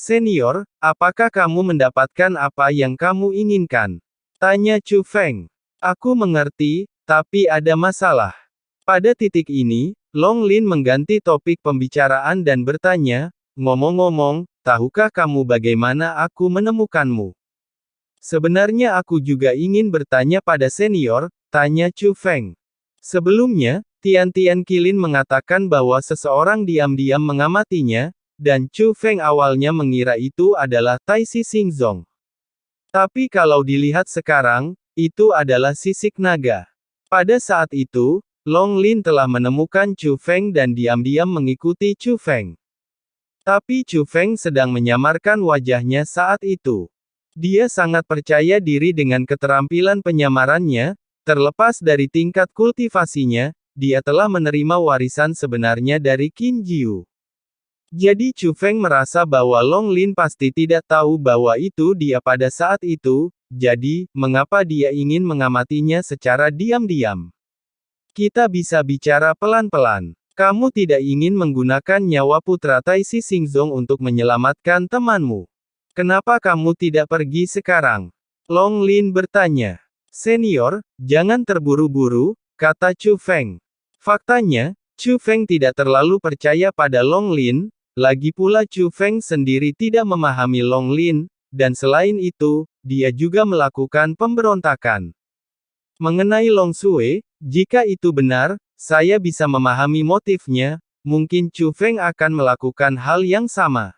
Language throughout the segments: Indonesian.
Senior, apakah kamu mendapatkan apa yang kamu inginkan? Tanya Chu Feng. Aku mengerti, tapi ada masalah. Pada titik ini, Long Lin mengganti topik pembicaraan dan bertanya, ngomong-ngomong, tahukah kamu bagaimana aku menemukanmu? Sebenarnya aku juga ingin bertanya pada senior, tanya Chu Feng. Sebelumnya, Tian Tian Qilin mengatakan bahwa seseorang diam-diam mengamatinya, dan Chu Feng awalnya mengira itu adalah Tai Si Xingzong. Tapi kalau dilihat sekarang, itu adalah sisik naga. Pada saat itu, Long Lin telah menemukan Chu Feng dan diam-diam mengikuti Chu Feng. Tapi Chu Feng sedang menyamarkan wajahnya saat itu. Dia sangat percaya diri dengan keterampilan penyamarannya, terlepas dari tingkat kultivasinya, dia telah menerima warisan sebenarnya dari Qin Jiu. Jadi Chu Feng merasa bahwa Long Lin pasti tidak tahu bahwa itu dia pada saat itu, jadi, mengapa dia ingin mengamatinya secara diam-diam? Kita bisa bicara pelan-pelan. Kamu tidak ingin menggunakan nyawa putra Tai Si Xingzong untuk menyelamatkan temanmu. Kenapa kamu tidak pergi sekarang? Long Lin bertanya. Senior, jangan terburu-buru, kata Chu Feng. Faktanya, Chu Feng tidak terlalu percaya pada Long Lin. Lagi pula Chu Feng sendiri tidak memahami Long Lin, dan selain itu, dia juga melakukan pemberontakan. Mengenai Long Sui, jika itu benar, saya bisa memahami motifnya, mungkin Chu Feng akan melakukan hal yang sama.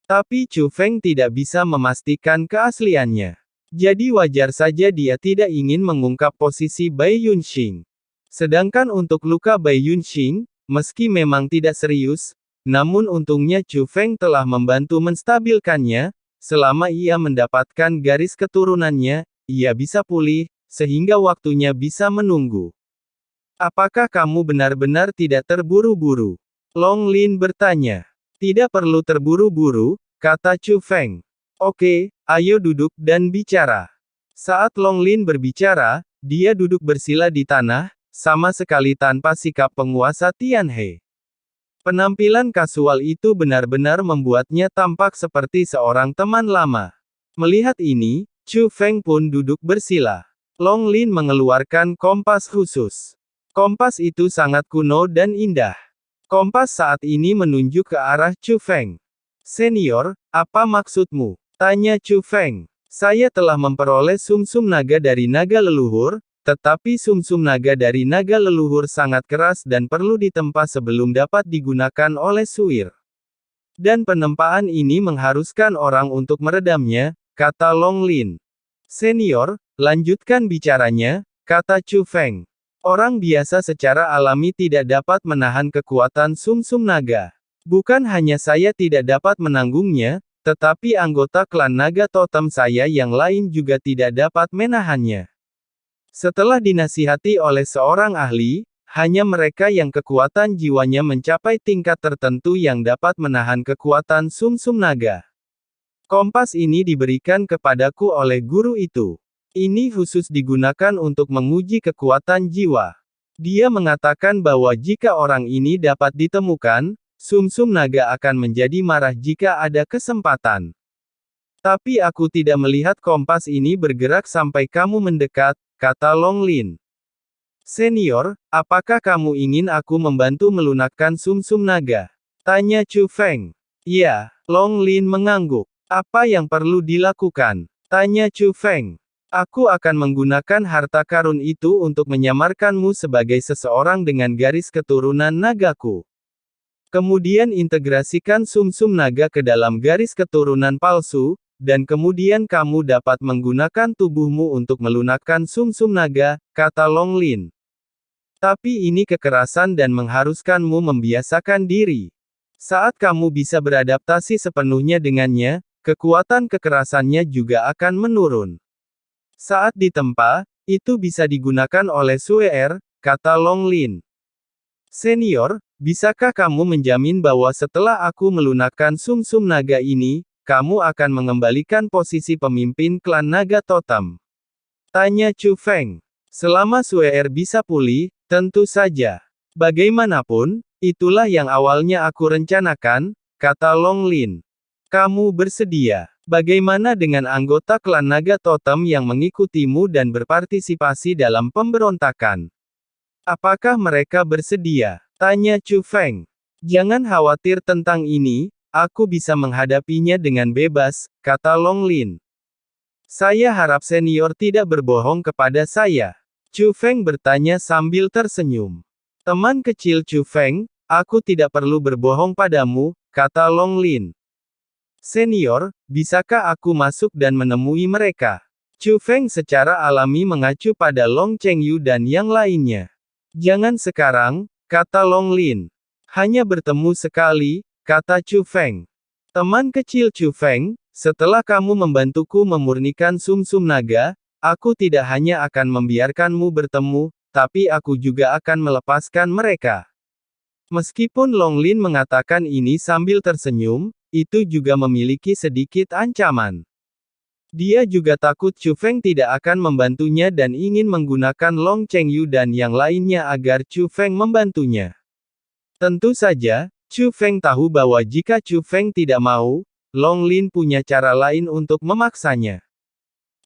Tapi Chu Feng tidak bisa memastikan keasliannya. Jadi wajar saja dia tidak ingin mengungkap posisi Bai Yunxing. Sedangkan untuk luka Bai Yunxing, meski memang tidak serius, namun untungnya Chu Feng telah membantu menstabilkannya, selama ia mendapatkan garis keturunannya, ia bisa pulih, sehingga waktunya bisa menunggu. Apakah kamu benar-benar tidak terburu-buru? Long Lin bertanya. Tidak perlu terburu-buru, kata Chu Feng. Oke, ayo duduk dan bicara. Saat Long Lin berbicara, dia duduk bersila di tanah, sama sekali tanpa sikap penguasa Tianhe. Penampilan kasual itu benar-benar membuatnya tampak seperti seorang teman lama. Melihat ini, Chu Feng pun duduk bersila. Long Lin mengeluarkan kompas khusus. Kompas itu sangat kuno dan indah. Kompas saat ini menunjuk ke arah Chu Feng. Senior, apa maksudmu? Tanya Chu Feng. Saya telah memperoleh sumsum naga dari naga leluhur, tetapi sumsum naga dari naga leluhur sangat keras dan perlu ditempa sebelum dapat digunakan oleh Suir. Dan penempaan ini mengharuskan orang untuk meredamnya, kata Long Lin. Senior, lanjutkan bicaranya, kata Chu Feng. Orang biasa secara alami tidak dapat menahan kekuatan sumsum naga. Bukan hanya saya tidak dapat menanggungnya, tetapi anggota klan naga totem saya yang lain juga tidak dapat menahannya. Setelah dinasihati oleh seorang ahli, hanya mereka yang kekuatan jiwanya mencapai tingkat tertentu yang dapat menahan kekuatan sumsum naga. Kompas ini diberikan kepadaku oleh guru itu. Ini khusus digunakan untuk menguji kekuatan jiwa. Dia mengatakan bahwa jika orang ini dapat ditemukan, sumsum naga akan menjadi marah jika ada kesempatan. Tapi aku tidak melihat kompas ini bergerak sampai kamu mendekat, kata Long Lin. Senior, apakah kamu ingin aku membantu melunakkan sumsum naga? Tanya Chu Feng. Ya, Long Lin mengangguk. Apa yang perlu dilakukan? Tanya Chu Feng. Aku akan menggunakan harta karun itu untuk menyamarkanmu sebagai seseorang dengan garis keturunan nagaku. Kemudian integrasikan sumsum naga ke dalam garis keturunan palsu, dan kemudian kamu dapat menggunakan tubuhmu untuk melunakkan sumsum naga, kata Long Lin. Tapi ini kekerasan dan mengharuskanmu membiasakan diri. Saat kamu bisa beradaptasi sepenuhnya dengannya, kekuatan kekerasannya juga akan menurun. Saat ditempa, itu bisa digunakan oleh Suer, kata Long Lin. Senior, bisakah kamu menjamin bahwa setelah aku melunakkan sumsum naga ini, kamu akan mengembalikan posisi pemimpin klan naga totem? Tanya Chu Feng. Selama Suer bisa pulih, tentu saja. Bagaimanapun, itulah yang awalnya aku rencanakan, kata Long Lin. Kamu bersedia? Bagaimana dengan anggota klan naga totem yang mengikutimu dan berpartisipasi dalam pemberontakan? Apakah mereka bersedia? Tanya Chu Feng. Jangan khawatir tentang ini, aku bisa menghadapinya dengan bebas, kata Long Lin. Saya harap senior tidak berbohong kepada saya. Chu Feng bertanya sambil tersenyum. Teman kecil Chu Feng, aku tidak perlu berbohong padamu, kata Long Lin. Senior, bisakah aku masuk dan menemui mereka? Chu Feng secara alami mengacu pada Long Chengyu dan yang lainnya. Jangan sekarang, kata Long Lin. Hanya bertemu sekali, kata Chu Feng. Teman kecil Chu Feng, setelah kamu membantuku memurnikan sumsum naga, aku tidak hanya akan membiarkanmu bertemu, tapi aku juga akan melepaskan mereka. Meskipun Long Lin mengatakan ini sambil tersenyum, itu juga memiliki sedikit ancaman. Dia juga takut Chu Feng tidak akan membantunya dan ingin menggunakan Long Chengyu dan yang lainnya agar Chu Feng membantunya. Tentu saja, Chu Feng tahu bahwa jika Chu Feng tidak mau, Long Lin punya cara lain untuk memaksanya.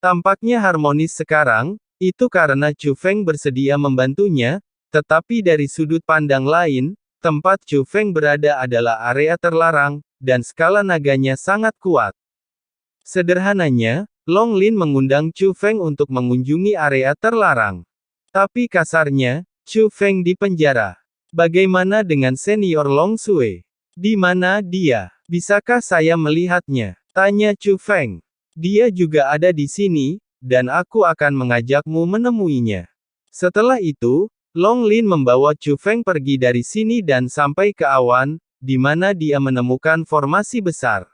Tampaknya harmonis sekarang, itu karena Chu Feng bersedia membantunya, tetapi dari sudut pandang lain, tempat Chu Feng berada adalah area terlarang, dan skala naganya sangat kuat. Sederhananya, Long Lin mengundang Chu Feng untuk mengunjungi area terlarang. Tapi kasarnya, Chu Feng dipenjara. Bagaimana dengan senior Long Sui? Di mana dia? Bisakah saya melihatnya? Tanya Chu Feng. Dia juga ada di sini, dan aku akan mengajakmu menemuinya. Setelah itu, Long Lin membawa Chu Feng pergi dari sini dan sampai ke awan, di mana dia menemukan formasi besar.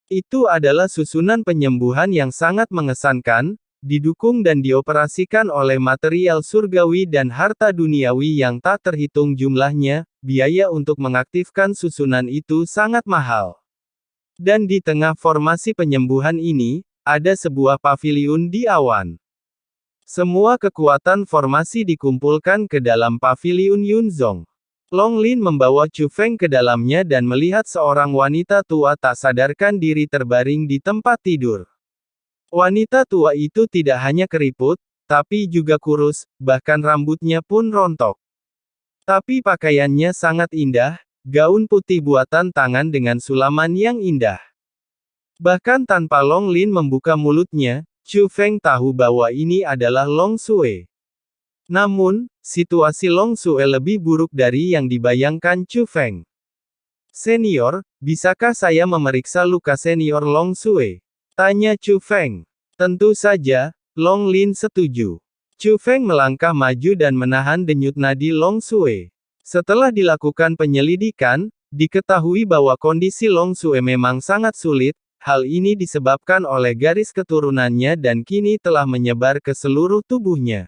Itu adalah susunan penyembuhan yang sangat mengesankan, didukung dan dioperasikan oleh material surgawi dan harta duniawi yang tak terhitung jumlahnya. Biaya untuk mengaktifkan susunan itu sangat mahal. Dan di tengah formasi penyembuhan ini, ada sebuah paviliun di awan. Semua kekuatan formasi dikumpulkan ke dalam paviliun Yunzong. Long Lin membawa Chu Feng ke dalamnya dan melihat seorang wanita tua tak sadarkan diri terbaring di tempat tidur. Wanita tua itu tidak hanya keriput, tapi juga kurus, bahkan rambutnya pun rontok. Tapi pakaiannya sangat indah, gaun putih buatan tangan dengan sulaman yang indah. Bahkan tanpa Long Lin membuka mulutnya, Chu Feng tahu bahwa ini adalah Long Sui. Namun, situasi Long Sui lebih buruk dari yang dibayangkan Chu Feng. Senior, bisakah saya memeriksa luka senior Long Sui? Tanya Chu Feng. Tentu saja, Long Lin setuju. Chu Feng melangkah maju dan menahan denyut nadi Long Sui. Setelah dilakukan penyelidikan, diketahui bahwa kondisi Long Sui memang sangat sulit. Hal ini disebabkan oleh garis keturunannya dan kini telah menyebar ke seluruh tubuhnya.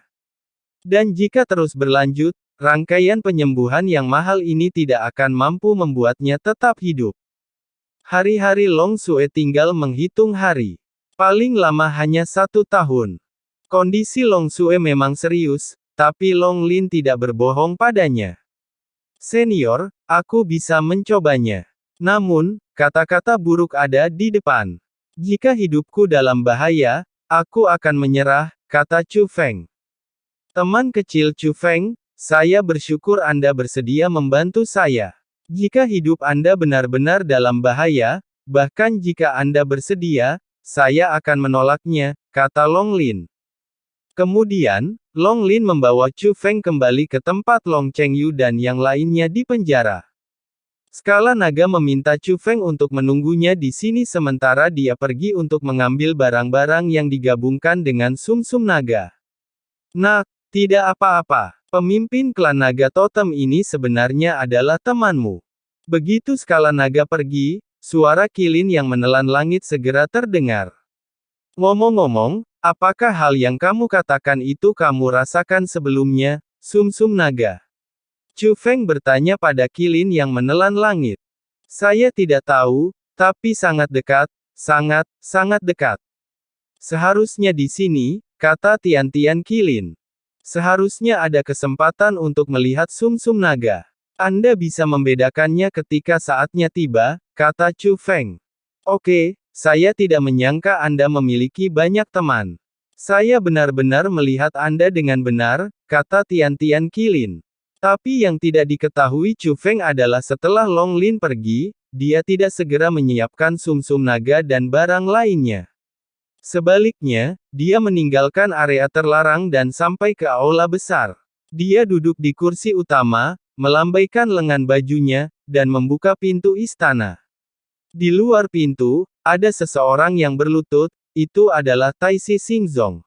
Dan jika terus berlanjut, rangkaian penyembuhan yang mahal ini tidak akan mampu membuatnya tetap hidup. Hari-hari Long Sui tinggal menghitung hari. Paling lama hanya 1 tahun. Kondisi Long Sui memang serius, tapi Long Lin tidak berbohong padanya. Senior, aku bisa mencobanya. Namun, kata-kata buruk ada di depan. Jika hidupku dalam bahaya, aku akan menyerah, kata Chu Feng. Teman kecil Chu Feng, saya bersyukur Anda bersedia membantu saya. Jika hidup Anda benar-benar dalam bahaya, bahkan jika Anda bersedia, saya akan menolaknya, kata Long Lin. Kemudian, Long Lin membawa Chu Feng kembali ke tempat Long Chengyu dan yang lainnya di penjara. Skala naga meminta Chu Feng untuk menunggunya di sini sementara dia pergi untuk mengambil barang-barang yang digabungkan dengan sumsum naga. Nak, tidak apa-apa. Pemimpin klan naga totem ini sebenarnya adalah temanmu. Begitu skala naga pergi, suara kilin yang menelan langit segera terdengar. Ngomong-ngomong, apakah hal yang kamu katakan itu kamu rasakan sebelumnya, sumsum naga? Chu Feng bertanya pada kilin yang menelan langit. Saya tidak tahu, tapi sangat dekat, sangat dekat. Seharusnya di sini, kata Tian-Tian kilin. Seharusnya ada kesempatan untuk melihat sumsum naga. Anda bisa membedakannya ketika saatnya tiba, kata Chu Feng. Oke, saya tidak menyangka Anda memiliki banyak teman. Saya benar-benar melihat Anda dengan benar, kata Tian Qilin. Tapi yang tidak diketahui Chu Feng adalah setelah Long Lin pergi, dia tidak segera menyiapkan sumsum naga dan barang lainnya. Sebaliknya, dia meninggalkan area terlarang dan sampai ke aula besar. Dia duduk di kursi utama, melambaikan lengan bajunya, dan membuka pintu istana. Di luar pintu, ada seseorang yang berlutut, itu adalah Taisi Xingzong.